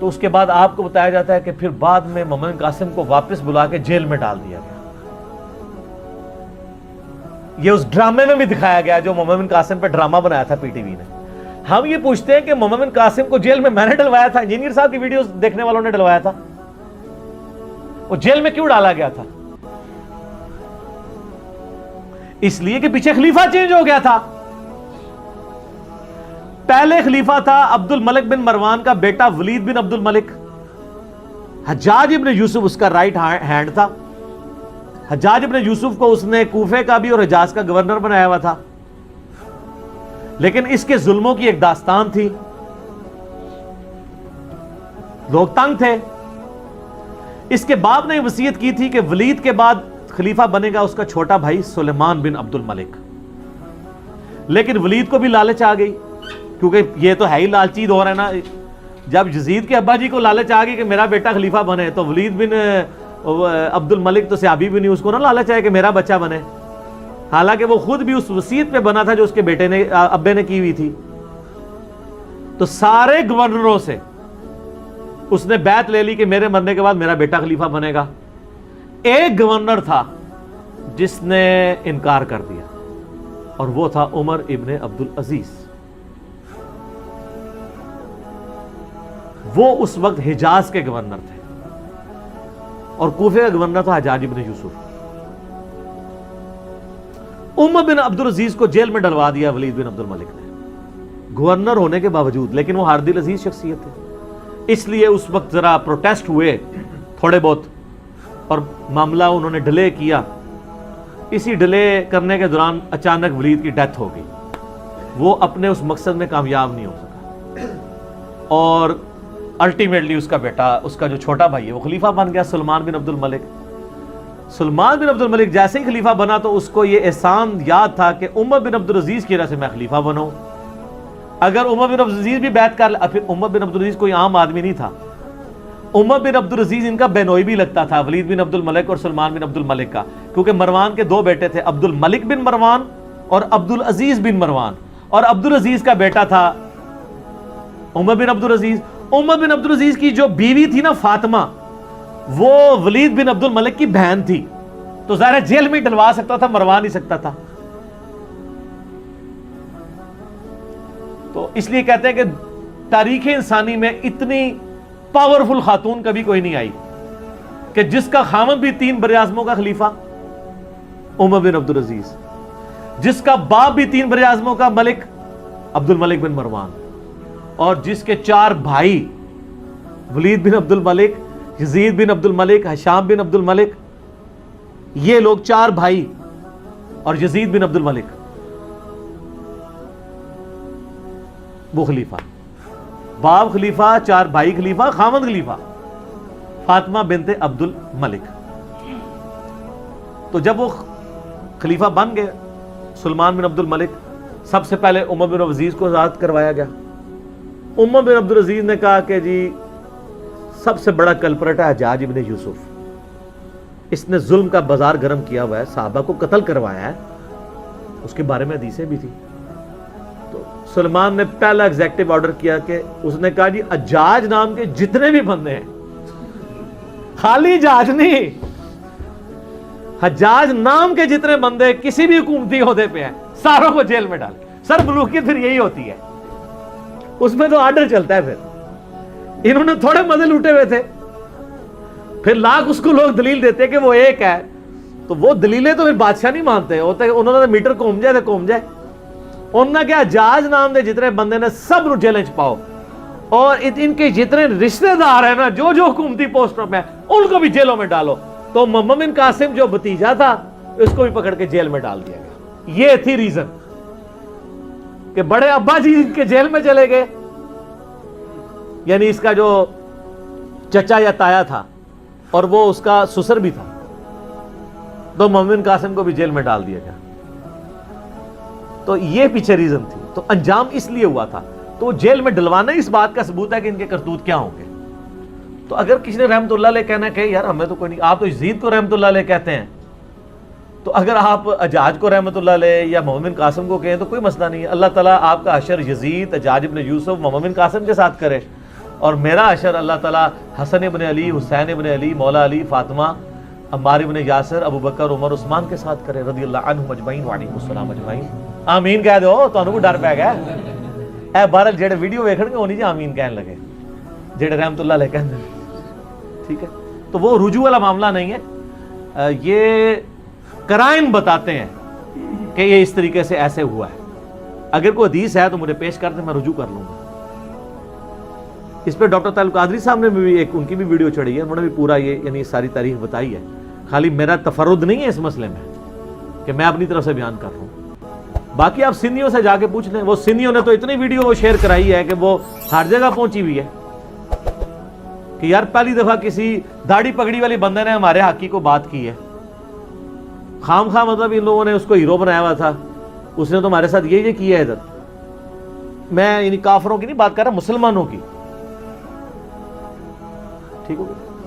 تو اس کے بعد آپ کو بتایا جاتا ہے کہ پھر بعد میں محمد بن قاسم کو واپس بلا کے جیل میں ڈال دیا گیا. یہ اس ڈرامے میں بھی دکھایا گیا جو محمد بن قاسم پہ ڈرامہ بنایا تھا پی ٹی وی نے. ہم یہ پوچھتے ہیں کہ محمد بن قاسم کو جیل میں نے ڈلوایا تھا؟ انجینئر صاحب کی ویڈیوز دیکھنے والوں نے ڈلوایا تھا. وہ جیل میں کیوں ڈالا گیا تھا؟ اس لیے کہ پیچھے خلیفہ چینج ہو گیا تھا. پہلے خلیفہ تھا عبد الملک بن مروان کا بیٹا ولید بن عبد الملک. حجاج ابن یوسف اس کا رائٹ ہینڈ تھا. حجاج ابن یوسف کو اس نے کوفے کا بھی اور حجاز کا گورنر بنایا ہوا تھا. لیکن اس کے ظلموں کی ایک داستان تھی. لوگ تنگ تھے. اس کے باپ نے وصیت کی تھی کہ ولید کے بعد خلیفہ بنے گا اس کا چھوٹا بھائی سلیمان بن عبد الملک. لیکن ولید کو بھی لالچ آ گئی، کیونکہ یہ تو ہے ہی لالچی دور ہے نا. جب یزید کے ابا جی کو لالچ آ گئی کہ میرا بیٹا خلیفہ بنے، تو ولید بن عبد الملک تو صحابی بھی نہیں، اس کو نہ لالچ آئے کہ میرا بچہ بنے. حالانکہ وہ خود بھی اس وصیت پہ بنا تھا جو اس کے بیٹے نے ابے نے کی ہوئی تھی. تو سارے گورنروں سے اس نے بیعت لے لی کہ میرے مرنے کے بعد میرا بیٹا خلیفہ بنے گا. ایک گورنر تھا جس نے انکار کر دیا، اور وہ تھا عمر ابن عبد العزیز. وہ اس وقت حجاز کے گورنر تھے اور کوفے کا گورنر تھا حجاج ابن یوسف. عمر بن عبد العزیز کو جیل میں ڈلوا دیا ولید بن عبد الملک نے، گورنر ہونے کے باوجود. لیکن وہ ہار دل عزیز شخصیت تھے، اس لیے اس وقت ذرا پروٹیسٹ ہوئے تھوڑے بہت، اور معاملہ انہوں نے ڈیلے کیا. اسی ڈیلے کرنے کے دوران اچانک ولید کی ڈیتھ ہو گئی. وہ اپنے اس مقصد میں کامیاب نہیں ہو سکا، اور الٹیمیٹلی اس کا بیٹا، اس کا جو چھوٹا بھائی ہے، وہ خلیفہ بن گیا، سلمان بن عبد الملک. سلمان بن عبد الملک جیسے ہی خلیفہ بنا تو اس کو یہ احسان یاد تھا کہ عمر بن عبد العزیز کی وجہ سے میں خلیفہ بنوں. اگر عمر بن عبد العزیز بھی بیعت کر لے، پھر عمر بن عبد العزیز کوئی عام آدمی نہیں تھا. عمر بن عبد العزیز ان کا بینوئی بھی لگتا تھا، ولید بن عبد الملک اور سلمان بن عبد الملک کا، کیونکہ مروان کے دو بیٹے تھے، عبد الملک بن مروان اور عبد العزیز بن مروان. اور عبد العزیز کا بیٹا تھا عمر بن عبد العزیز. عمر بن عبد العزیز کی جو بیوی تھی نا فاطمہ، وہ ولید بن عبد الملک کی بہن تھی. تو ظاہر جیل میں ڈلوا سکتا تھا، مروا نہیں سکتا تھا. تو اس لیے کہتے ہیں کہ تاریخ انسانی میں اتنی پاورفل خاتون کبھی کوئی نہیں آئی کہ جس کا خامد بھی 3 براعظموں کا خلیفہ عمر بن عبد العزیز، جس کا باپ بھی 3 براعظموں کا ملک عبد الملک بن مروان، اور جس کے 4 بھائی ولید بن عبد الملک، یزید بن عبد الملک، ہشام بن عبد الملک، یہ لوگ 4 بھائی، اور یزید بن عبد الملک وہ خلیفہ. باپ خلیفہ، 4 بھائی خلیفہ، خامد خلیفہ فاطمہ بنت عبد الملک. تو جب وہ خلیفہ بن گئے سلمان بن عبد الملک، سب سے پہلے عمر بن عبد العزیز کو آزاد کروایا گیا. عمر بن عبد العزیز نے کہا کہ جی سب سے بڑا کلپرٹ ہے حجاج ابن یوسف، اس نے ظلم کا بازار گرم کیا ہوا ہے، صحابہ کو قتل کروایا ہے. اس کے بارے میں حدیثیں بھی تھی. تو سلمان نے پہلا ایگزیکٹو آرڈر کیا کہ اس نے کہا جی حجاج نام کے جتنے بھی بندے ہیں، خالی حجاج نہیں، حجاج نام کے جتنے بندے کسی بھی حکومتی عہدے پہ ہیں، ساروں کو جیل میں ڈال. سر ملوکیت پھر یہی ہوتی ہے، اس میں تو آرڈر چلتا ہے. پھر انہوں نے تھوڑے مزے لوٹے ہوئے تھے، پھر لاکھ اس کو لوگ دلیل دیتے کہ وہ ایک ہے، تو وہ دلیلیں تو پھر بادشاہ نہیں مانتے ہوتے. انہوں نے میٹر کوم جائے تو کوم جائے. انہوں نے کیا حجاج نام دے جتنے بندے نے سب نو جیلیں چ پاؤ، اور ان کے جتنے رشتہ دار ہیں نا جو جو حکومتی پوسٹوں میں، ان کو بھی جیلوں میں ڈالو. تو محمد بن قاسم جو بھتیجا تھا اس کو بھی پکڑ کے جیل میں ڈال دیا گیا. یہ تھی ریزن کہ بڑے ابا جی ان کے جیل میں چلے گئے، یعنی اس کا جو چچا یا تایا تھا اور وہ اس کا سسر بھی تھا، تو محمد بن قاسم کو بھی جیل میں ڈال دیا گیا. تو یہ پیچھے ریزن تھی. تو انجام اس لیے ہوا تھا. تو جیل میں ڈلوانا اس بات کا ثبوت ہے کہ ان کے کرتوت کیا ہوں گے. تو اگر کسی نے رحمت اللہ علیہ کہنا کہ یار ہمیں تو کوئی نہیں، آپ تو یزید کو رحمت اللہ علیہ کہتے ہیں، تو اگر آپ حجاج کو رحمت اللہ علیہ یا محمد بن قاسم کو کہیں تو کوئی مسئلہ نہیں ہے. اللہ تعالیٰ آپ کا حشر یزید، حجاج ابن یوسف، محمد بن قاسم کے ساتھ کرے. اور میرا اشر اللہ تعالیٰ حسن ابن علی، حسین ابن علی، مولا علی، فاطمہ، عمار ابن یاسر، ابو بکر، عمر، عثمان کے ساتھ کرے رضی اللہ عنہم اجمعین وعلیکم السلام اجمعین. آمین کہہ دو، تانوں کوئی ڈر پہ گیا اے بہرحال جڑے ویڈیو ویکھن گے انہی جی آمین کہن لگے جڑے رحمت اللہ علیہ کہندے. ٹھیک ہے، تو وہ رجوع والا معاملہ نہیں ہے، یہ قرائن بتاتے ہیں کہ یہ اس طریقے سے ایسے ہوا ہے. اگر کوئی حدیث ہے تو مجھے پیش کر دیں، میں رجوع کر لوں گا. اس پہ ڈاکٹر طاہر القادری صاحب نے بھی ایک ان کی بھی ویڈیو چڑھی ہے، انہوں نے بھی پورا یہ یعنی ساری تاریخ بتائی ہے. خالی میرا تفرد نہیں ہے اس مسئلے میں کہ میں اپنی طرف سے بیان کر رہا ہوں. باقی آپ سنیوں سے جا کے پوچھ لیں، وہ سنیوں نے تو اتنی ویڈیو شیئر کرائی ہے کہ وہ ہر جگہ پہنچی ہوئی ہے کہ یار پہلی دفعہ کسی داڑھی پگڑی والی بندے نے ہمارے حقی کو بات کی ہے. خام خواہ مطلب ان لوگوں نے اس کو ہیرو بنایا ہوا تھا، اس نے تو ہمارے ساتھ یہ کیا ہے. ادھر میں یعنی کافروں کی نہیں بات کر رہا، مسلمانوں کی. ٹھیک ہو گیا.